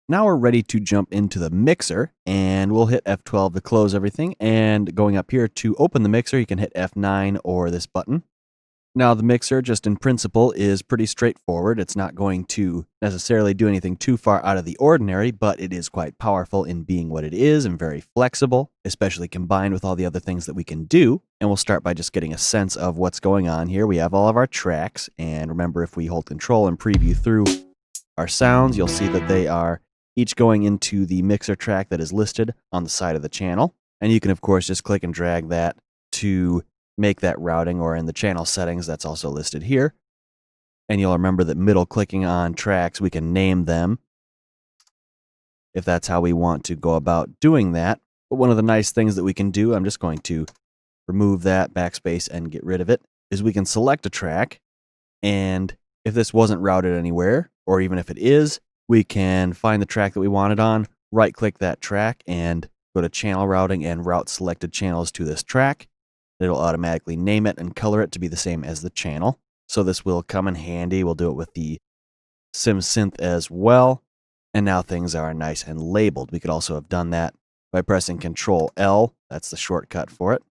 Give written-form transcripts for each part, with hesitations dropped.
Now we're ready to jump into the mixer, and we'll hit F12 to close everything. And going up here to open the mixer, you can hit F9 or this button. Now, the mixer, just in principle, is pretty straightforward. It's not going to necessarily do anything too far out of the ordinary, but it is quite powerful in being what it is and very flexible, especially combined with all the other things that we can do. And we'll start by just getting a sense of what's going on here. We have all of our tracks, and remember, if we hold Control and preview through our sounds, you'll see that they are each going into the mixer track that is listed on the side of the channel. And you can, of course, just click and drag that to make that routing, or in the channel settings, that's also listed here. And you'll remember that middle clicking on tracks, we can name them if that's how we want to go about doing that. But one of the nice things that we can do, I'm just going to remove that backspace and get rid of it, is we can select a track. And if this wasn't routed anywhere, or even if it is, we can find the track that we wanted on, right click that track and go to channel routing and route selected channels to this track. It'll automatically name it and color it to be the same as the channel. So this will come in handy. We'll do it with the SimSynth as well. And now things are nice and labeled. We could also have done that by pressing Control L. That's the shortcut for it.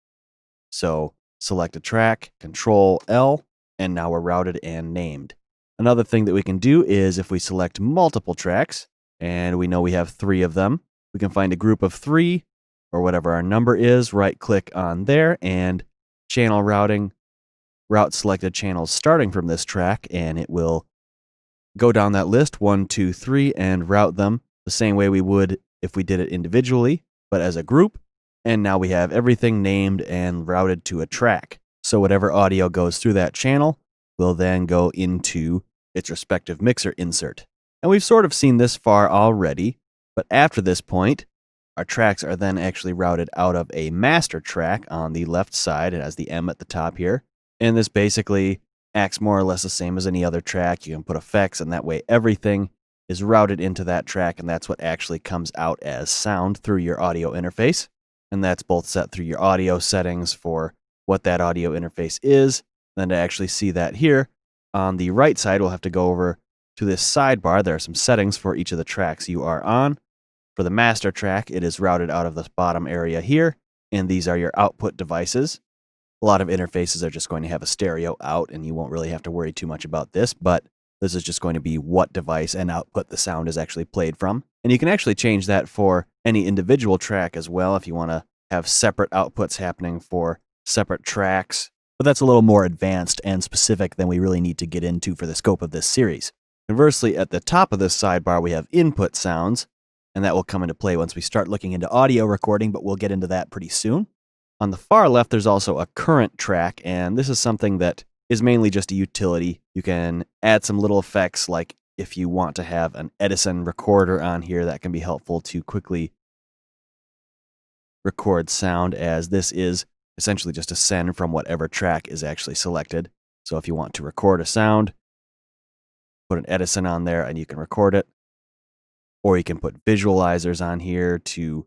So select a track, Control L, and now we're routed and named. Another thing that we can do is if we select multiple tracks, and we know we have 3 of them, we can find a group of 3, or whatever our number is, right click on there, and channel routing, route selected channels starting from this track, and it will go down that list, 1, 2, 3, and route them the same way we would if we did it individually, but as a group. And now we have everything named and routed to a track. So whatever audio goes through that channel will then go into its respective mixer insert. And we've sort of seen this far already, but after this point, our tracks are then actually routed out of a master track on the left side. It has the M at the top here. And this basically acts more or less the same as any other track. You can put effects, and that way everything is routed into that track, and that's what actually comes out as sound through your audio interface. And that's both set through your audio settings for what that audio interface is. Then to actually see that here, on the right side, we'll have to go over to this sidebar. There are some settings for each of the tracks you are on. For the master track, it is routed out of this bottom area here, and these are your output devices. A lot of interfaces are just going to have a stereo out, and you won't really have to worry too much about this, but this is just going to be what device and output the sound is actually played from. And you can actually change that for any individual track as well if you want to have separate outputs happening for separate tracks. But that's a little more advanced and specific than we really need to get into for the scope of this series. Conversely, at the top of this sidebar, we have input sounds, and that will come into play once we start looking into audio recording, but we'll get into that pretty soon. On the far left, there's also a current track, and this is something that is mainly just a utility. You can add some little effects, like if you want to have an Edison recorder on here, that can be helpful to quickly record sound, as this is essentially just a send from whatever track is actually selected. So if you want to record a sound, put an Edison on there and you can record it. Or you can put visualizers on here to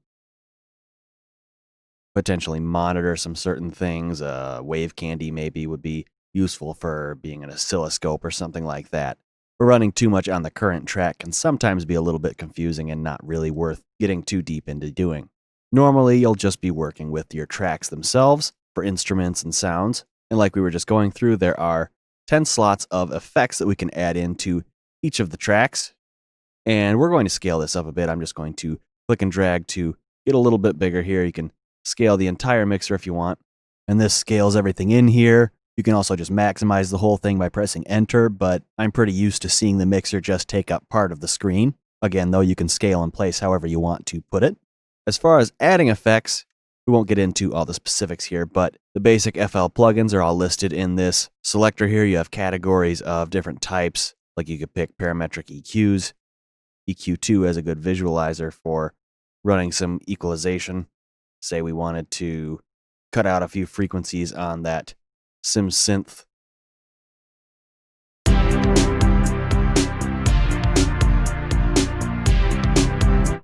potentially monitor some certain things. Wave Candy maybe would be useful for being an oscilloscope or something like that. But running too much on the current track can sometimes be a little bit confusing and not really worth getting too deep into doing. Normally, you'll just be working with your tracks themselves for instruments and sounds. And like we were just going through, there are 10 slots of effects that we can add into each of the tracks. And we're going to scale this up a bit. I'm just going to click and drag to get a little bit bigger here. You can scale the entire mixer if you want. And this scales everything in here. You can also just maximize the whole thing by pressing enter, but I'm pretty used to seeing the mixer just take up part of the screen. Again, though, you can scale and place however you want to put it. As far as adding effects, we won't get into all the specifics here, but the basic FL plugins are all listed in this selector here. You have categories of different types, like you could pick parametric EQs. EQ2 as a good visualizer for running some equalization. Say we wanted to cut out a few frequencies on that SimSynth.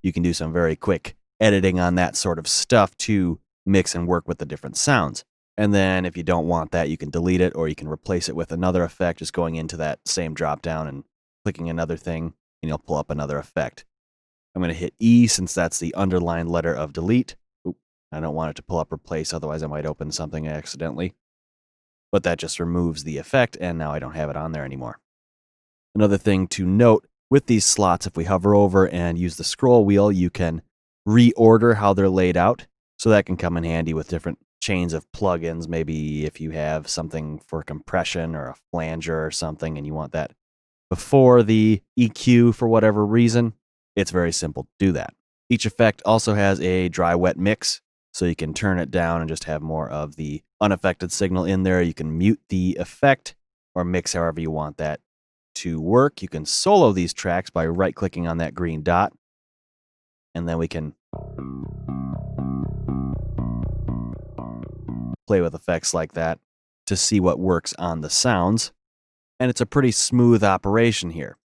You can do some very quick editing on that sort of stuff to mix and work with the different sounds. And then if you don't want that, you can delete it, or you can replace it with another effect, just going into that same drop down and clicking another thing, and you'll pull up another effect. I'm going to hit E since that's the underlined letter of delete. Oop, I don't want it to pull up replace, otherwise I might open something accidentally. But that just removes the effect, and now I don't have it on there anymore. Another thing to note with these slots, if we hover over and use the scroll wheel, you can reorder how they're laid out. So that can come in handy with different chains of plugins. Maybe if you have something for compression or a flanger or something and you want that before the EQ for whatever reason, it's very simple to do that. Each effect also has a dry wet mix, so you can turn it down and just have more of the unaffected signal in there. You can mute the effect or mix however you want that to work. You can solo these tracks by right clicking on that green dot, and then we can play with effects like that to see what works on the sounds. And it's a pretty smooth operation here.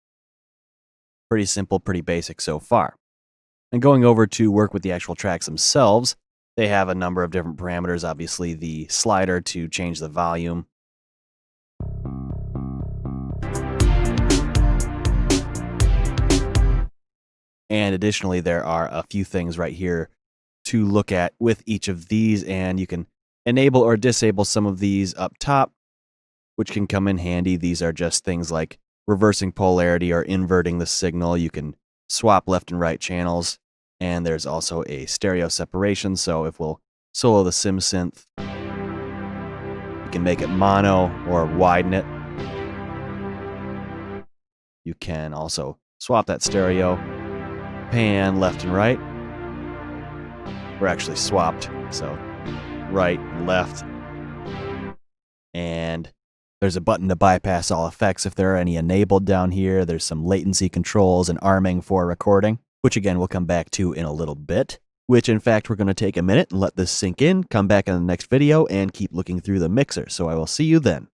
Pretty simple, pretty basic so far. And going over to work with the actual tracks themselves, they have a number of different parameters. Obviously, the slider to change the volume. And additionally, there are a few things right here to look at with each of these, and you can enable or disable some of these up top, which can come in handy. These are just things like reversing polarity or inverting the signal. You can swap left and right channels, and there's also a stereo separation. So if we'll solo the SimSynth, you can make it mono or widen it. You can also swap that stereo, pan left and right. We're actually swapped, so right and left. And there's a button to bypass all effects if there are any enabled down here. There's some latency controls and arming for recording, which again we'll come back to in a little bit, which in fact we're going to take a minute and let this sink in, come back in the next video, and keep looking through the mixer. So I will see you then.